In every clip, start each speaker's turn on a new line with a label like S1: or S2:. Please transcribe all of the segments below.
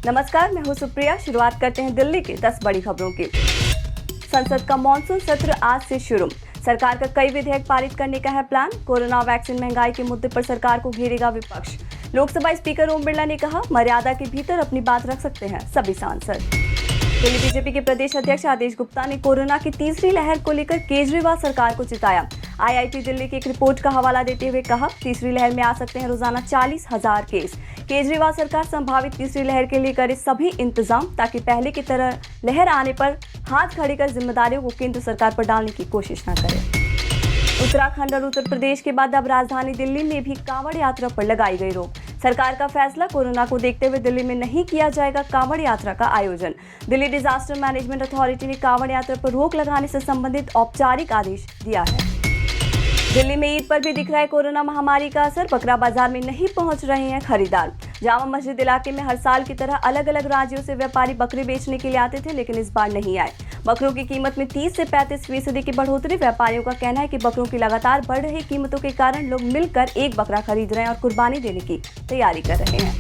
S1: नमस्कार, मैं हूं सुप्रिया। शुरुआत करते हैं दिल्ली की 10 बड़ी खबरों की। संसद का मॉनसून सत्र आज से शुरू। सरकार का कई विधेयक पारित करने का है प्लान। कोरोना वैक्सीन महंगाई के मुद्दे पर सरकार को घेरेगा विपक्ष। लोकसभा स्पीकर ओम बिरला ने कहा, मर्यादा के भीतर अपनी बात रख सकते हैं सभी सांसद। दिल्ली बीजेपी के प्रदेश अध्यक्ष आदेश गुप्ता ने कोरोना की तीसरी लहर को लेकर केजरीवाल सरकार को चिताया। आईआईटी दिल्ली की एक रिपोर्ट का हवाला देते हुए कहा, तीसरी लहर में आ सकते हैं रोजाना 40,000 केस। केजरीवाल सरकार संभावित तीसरी लहर के लिए करे सभी इंतजाम, ताकि पहले की तरह लहर आने पर हाथ खड़े कर जिम्मेदारियों को केंद्र सरकार पर डालने की कोशिश न करे। उत्तराखंड और उत्तर प्रदेश के बाद अब राजधानी दिल्ली में भी कांवड़ यात्रा पर लगाई गई रोक। सरकार का फैसला, कोरोना को देखते हुए दिल्ली में नहीं किया जाएगा कांवड़ यात्रा का आयोजन। दिल्ली डिजास्टर मैनेजमेंट अथॉरिटी ने कांवड़ यात्रा पर रोक लगाने से संबंधित औपचारिक आदेश दिया है। दिल्ली में ईद पर भी दिख रहा है कोरोना महामारी का असर। बकरा बाजार में नहीं पहुंच रहे हैं खरीदार। जामा मस्जिद इलाके में हर साल की तरह अलग अलग राज्यों से व्यापारी बकरे बेचने के लिए आते थे, लेकिन इस बार नहीं आए। बकरों की कीमत में 30 से 35% की बढ़ोतरी। व्यापारियों का कहना है कि बकरों की लगातार बढ़ रही कीमतों के कारण लोग मिलकर एक बकरा खरीद रहे हैं और कुर्बानी देने की तैयारी कर रहे हैं।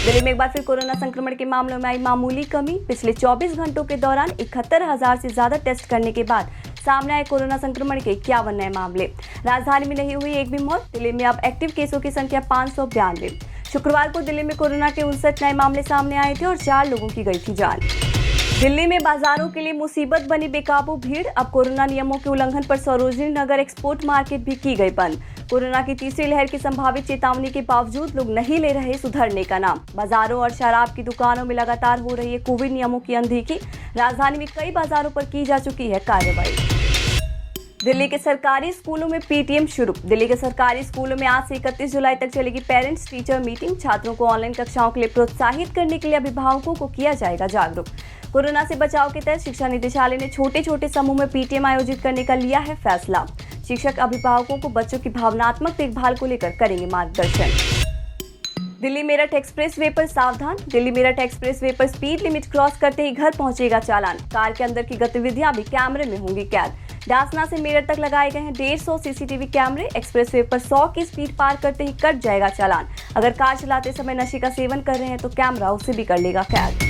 S1: दिल्ली में एक बार फिर कोरोना संक्रमण के मामलों में आई मामूली कमी। पिछले 24 घंटों के दौरान 71,000 से ज्यादा टेस्ट करने के बाद सामने आए कोरोना संक्रमण के 51 नए मामले। राजधानी में नहीं हुई एक भी मौत। दिल्ली में अब एक्टिव केसों की संख्या 592। शुक्रवार को दिल्ली में कोरोना के 59 नए मामले सामने आए थे और 4 लोगों की गई थी जान। दिल्ली में बाजारों के लिए मुसीबत बनी बेकाबू भीड़। अब कोरोना नियमों के उल्लंघन पर सरोजिनी नगर एक्सपोर्ट मार्केट भी की गई बंद। कोरोना की तीसरी लहर की संभावित चेतावनी के बावजूद लोग नहीं ले रहे सुधरने का नाम। बाजारों और शराब की दुकानों में लगातार हो रही है कोविड नियमों की अनदेखी। राजधानी में कई बाजारों पर की जा चुकी है कार्रवाई। दिल्ली के सरकारी स्कूलों में पीटीएम शुरू। दिल्ली के सरकारी स्कूलों में आज से 31 जुलाई तक चलेगी पेरेंट्स टीचर मीटिंग। छात्रों को ऑनलाइन कक्षाओं के लिए प्रोत्साहित करने के लिए अभिभावकों को किया जाएगा जागरूक। कोरोना से बचाव के तहत शिक्षा निदेशालय ने छोटे छोटे समूह में पीटीएम आयोजित करने का लिया है फैसला। शिक्षक अभिभावकों को बच्चों की भावनात्मक देखभाल को लेकर करेंगे मार्गदर्शन। दिल्ली मेरठ एक्सप्रेस वे पर सावधान। दिल्ली मेरठ एक्सप्रेस वे पर स्पीड लिमिट क्रॉस करते ही घर पहुंचेगा चालान। कार के अंदर की गतिविधियां भी कैमरे में होंगी कैद। डासना से मेरठ तक लगाए गए हैं 150 सीसीटीवी कैमरे। एक्सप्रेस वे पर 100 की स्पीड पार करते ही कट जाएगा चालान। अगर कार चलाते समय नशे का सेवन कर रहे हैं तो कैमरा उसे भी कर लेगा कैद।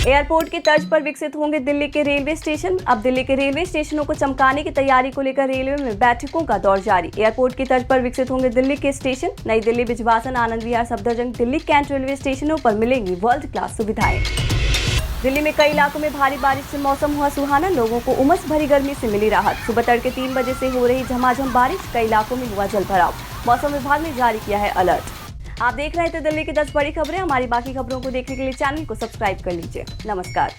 S1: एयरपोर्ट की तर्ज पर विकसित होंगे दिल्ली के रेलवे स्टेशन। अब दिल्ली के रेलवे स्टेशनों को चमकाने की तैयारी को लेकर रेलवे में बैठकों का दौर जारी। एयरपोर्ट की तर्ज पर विकसित होंगे दिल्ली के स्टेशन। नई दिल्ली, बिजवासन, आनंद विहार, सफदरजंग, दिल्ली कैंट रेलवे स्टेशनों पर मिलेंगी वर्ल्ड क्लास सुविधाएं। दिल्ली में कई इलाकों में भारी बारिश से मौसम हुआ सुहाना। लोगों को उमस भरी गर्मी से मिली राहत। सुबह तड़के 3 बजे से हो रही झमाझम बारिश। कई इलाकों में हुआ जलभराव। मौसम विभाग ने जारी किया है अलर्ट। आप देख रहे थे दिल्ली की 10 बड़ी खबरें। हमारी बाकी खबरों को देखने के लिए चैनल को सब्सक्राइब कर लीजिए। नमस्कार।